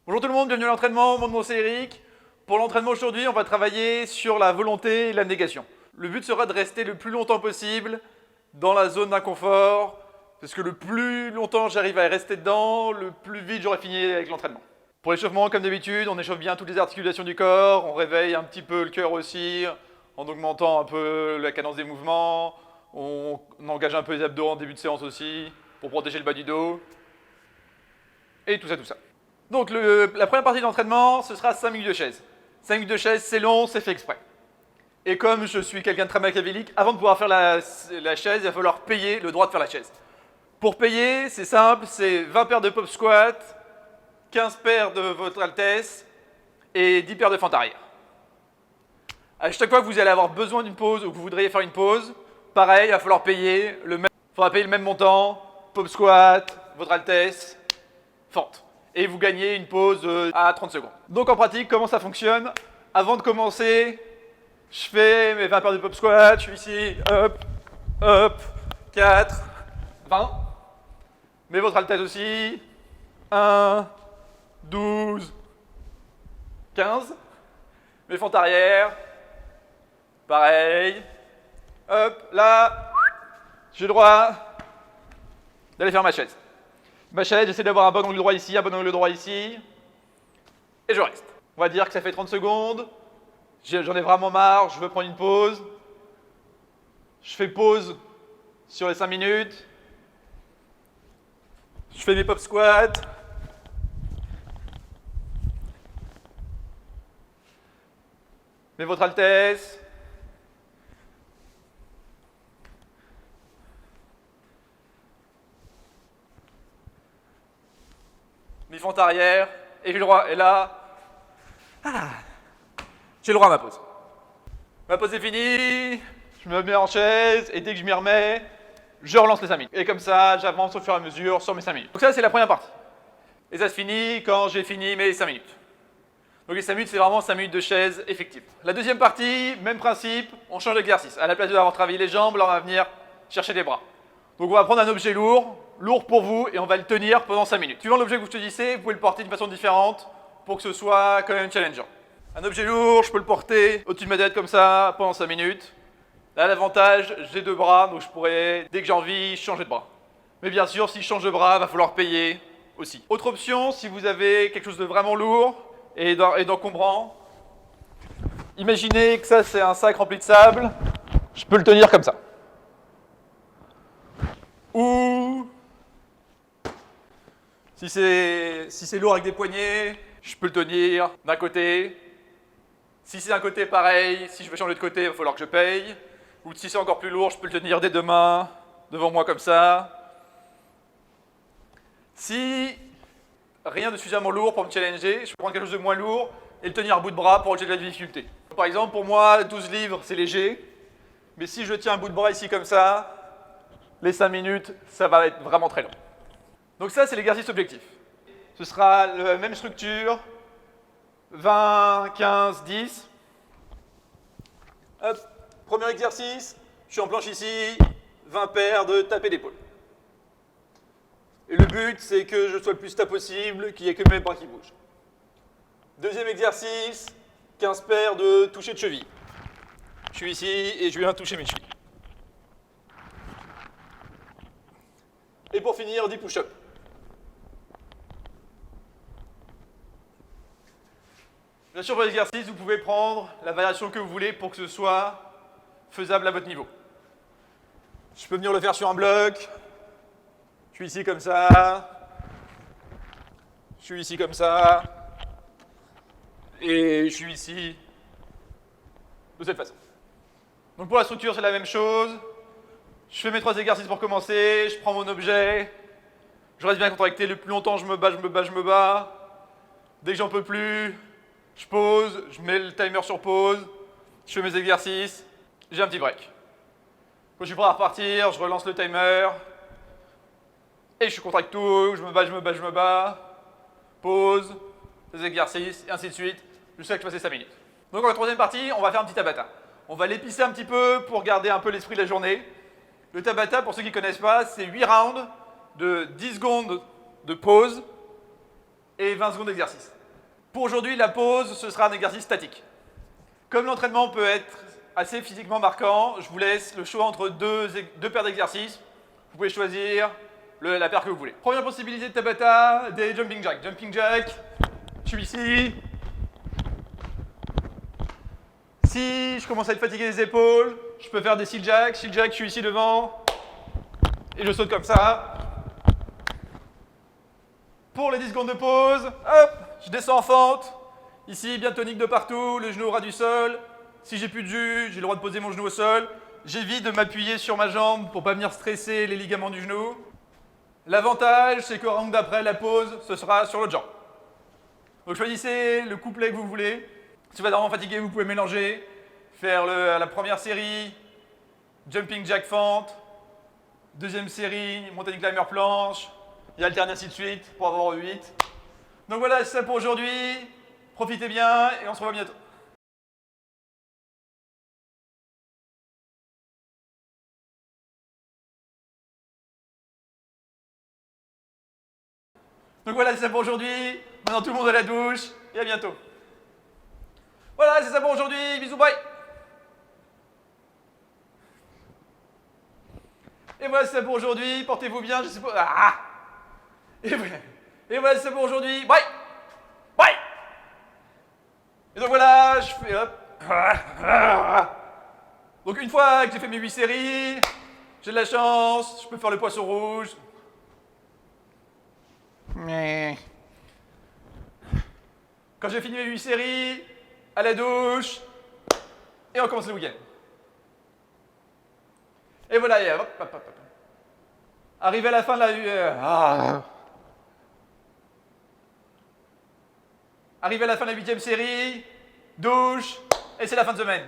Bonjour tout le monde, bienvenue à l'entraînement, mon nom c'est Eric. Pour l'entraînement aujourd'hui, on va travailler sur la volonté et la négation. Le but sera de rester le plus longtemps possible dans la zone d'inconfort, parce que le plus longtemps j'arrive à rester dedans, le plus vite j'aurai fini avec l'entraînement. Pour l'échauffement, comme d'habitude, on échauffe bien toutes les articulations du corps, on réveille un petit peu le cœur aussi, en augmentant un peu la cadence des mouvements, on engage un peu les abdos en début de séance aussi, pour protéger le bas du dos, et tout ça. Donc la première partie de l'entraînement, ce sera 5 minutes de chaise. 5 minutes de chaise, c'est long, c'est fait exprès. Et comme je suis quelqu'un de très machiavélique, avant de pouvoir faire la chaise, il va falloir payer le droit de faire la chaise. Pour payer, c'est simple, c'est 20 paires de pop squat, 15 paires de votre altesse et 10 paires de fente arrière. À chaque fois que vous allez avoir besoin d'une pause ou que vous voudriez faire une pause, pareil, il va falloir payer le même montant, pop squat, votre altesse, fente. Et vous gagnez une pause à 30 secondes. Donc en pratique, comment ça fonctionne? Avant de commencer, je fais mes 20 paires de pop squat, je suis ici, hop, hop, 4, 20. Mais votre altesse aussi, 1, 12, 15. Mes fentes arrière, pareil. Hop, là, j'ai le droit d'aller faire ma chaise. Ma chaise, j'essaie d'avoir un bon angle droit ici, un bon angle droit ici, et je reste. On va dire que ça fait 30 secondes, j'en ai vraiment marre, je veux prendre une pause. Je fais pause sur les 5 minutes. Je fais mes pop squats. Mais votre altesse. Mes fentes arrière, et j'ai le droit, et là, j'ai le droit à ma pause. Ma pause est finie, je me mets en chaise, et dès que je m'y remets, je relance les 5 minutes. Et comme ça, j'avance au fur et à mesure sur mes 5 minutes. Donc ça, c'est la première partie. Et ça se finit quand j'ai fini mes 5 minutes. Donc les 5 minutes, c'est vraiment 5 minutes de chaise effective. La deuxième partie, même principe, on change d'exercice. À la place d'avoir travaillé les jambes, là, on va venir chercher les bras. Donc on va prendre un objet lourd pour vous, et on va le tenir pendant 5 minutes. Suivant l'objet que vous choisissez, vous pouvez le porter d'une façon différente pour que ce soit quand même challengeant. Un objet lourd, je peux le porter au-dessus de ma tête comme ça pendant 5 minutes. Là, l'avantage, j'ai 2 bras, donc je pourrais, dès que j'ai envie, changer de bras. Mais bien sûr, si je change de bras, il va falloir payer aussi. Autre option, si vous avez quelque chose de vraiment lourd et d'encombrant, imaginez que ça, c'est un sac rempli de sable, je peux le tenir comme ça. Ou, si c'est lourd avec des poignets, je peux le tenir d'un côté. Si c'est un côté pareil, si je veux changer de côté, il va falloir que je paye. Ou si c'est encore plus lourd, je peux le tenir des 2 mains, devant moi comme ça. Si rien de suffisamment lourd pour me challenger, je peux prendre quelque chose de moins lourd et le tenir à bout de bras pour relever de la difficulté. Par exemple, pour moi, 12 livres, c'est léger. Mais si je tiens un bout de bras ici comme ça, les 5 minutes, ça va être vraiment très long. Donc ça, c'est l'exercice objectif. Ce sera la même structure, 20, 15, 10. Hop, premier exercice, je suis en planche ici, 20 paires de tapés d'épaule. Et le but, c'est que je sois le plus stable possible, qu'il n'y ait que mes bras qui bougent. Deuxième exercice, 15 paires de touchés de cheville. Je suis ici et je viens toucher mes chevilles. Et pour finir, 10 push-ups. Bien sûr, pour l'exercice, vous pouvez prendre la variation que vous voulez pour que ce soit faisable à votre niveau. Je peux venir le faire sur un bloc. Je suis ici comme ça. Je suis ici comme ça. Et je suis ici de cette façon. Donc pour la structure, c'est la même chose. Je fais mes 3 exercices pour commencer, je prends mon objet, je reste bien contracté, le plus longtemps je me bats. Dès que j'en peux plus, je pose, je mets le timer sur pause, je fais mes exercices, j'ai un petit break. Quand je suis prêt à repartir, je relance le timer, et je contracte tout, je me bats, pause, les exercices, et ainsi de suite, jusqu'à ce que je passe les 5 minutes. Donc en 3e partie, on va faire un petit tabata. On va l'épicer un petit peu pour garder un peu l'esprit de la journée. Le tabata, pour ceux qui ne connaissent pas, c'est 8 rounds de 10 secondes de pause et 20 secondes d'exercice. Pour aujourd'hui, la pause, ce sera un exercice statique. Comme l'entraînement peut être assez physiquement marquant, je vous laisse le choix entre deux paires d'exercices. Vous pouvez choisir la paire que vous voulez. Première possibilité de Tabata, des jumping jacks. Jumping jack, je suis ici. Si je commence à être fatigué des épaules, je peux faire des seal jacks. Seal jack, je suis ici devant. Et je saute comme ça. Pour les 10 secondes de pause, hop, je descends en fente. Ici, bien tonique de partout, le genou au ras du sol. Si j'ai plus de jus, j'ai le droit de poser mon genou au sol. J'évite de m'appuyer sur ma jambe pour ne pas venir stresser les ligaments du genou. L'avantage, c'est qu'au round d'après, la pause, ce sera sur l'autre jambe. Donc choisissez le couplet que vous voulez. Si vous êtes vraiment fatigué, vous pouvez mélanger. Faire la première série, jumping jack fente. Deuxième série, mountain climber planche. Et alterner ainsi de suite pour avoir 8. Donc voilà, c'est ça pour aujourd'hui. Profitez bien et on se revoit bientôt. Donc voilà, c'est ça pour aujourd'hui. Maintenant tout le monde à la douche et à bientôt. Voilà, c'est ça pour aujourd'hui. Bisous, bye. Et voilà, c'est ça pour aujourd'hui. Portez-vous bien, je sais pas. Ah. Et voilà, c'est ça pour aujourd'hui. Bye. Bye. Et donc voilà, je fais hop. Donc une fois que j'ai fait mes 8 séries, j'ai de la chance, je peux faire le poisson rouge. Quand j'ai fini mes 8 séries, à la douche, et on commence le week-end. Et voilà, et hop, hop, hop, hop. Arrivé à la fin de la... Arrivé à la fin de la 8e série, douche, et c'est la fin de semaine.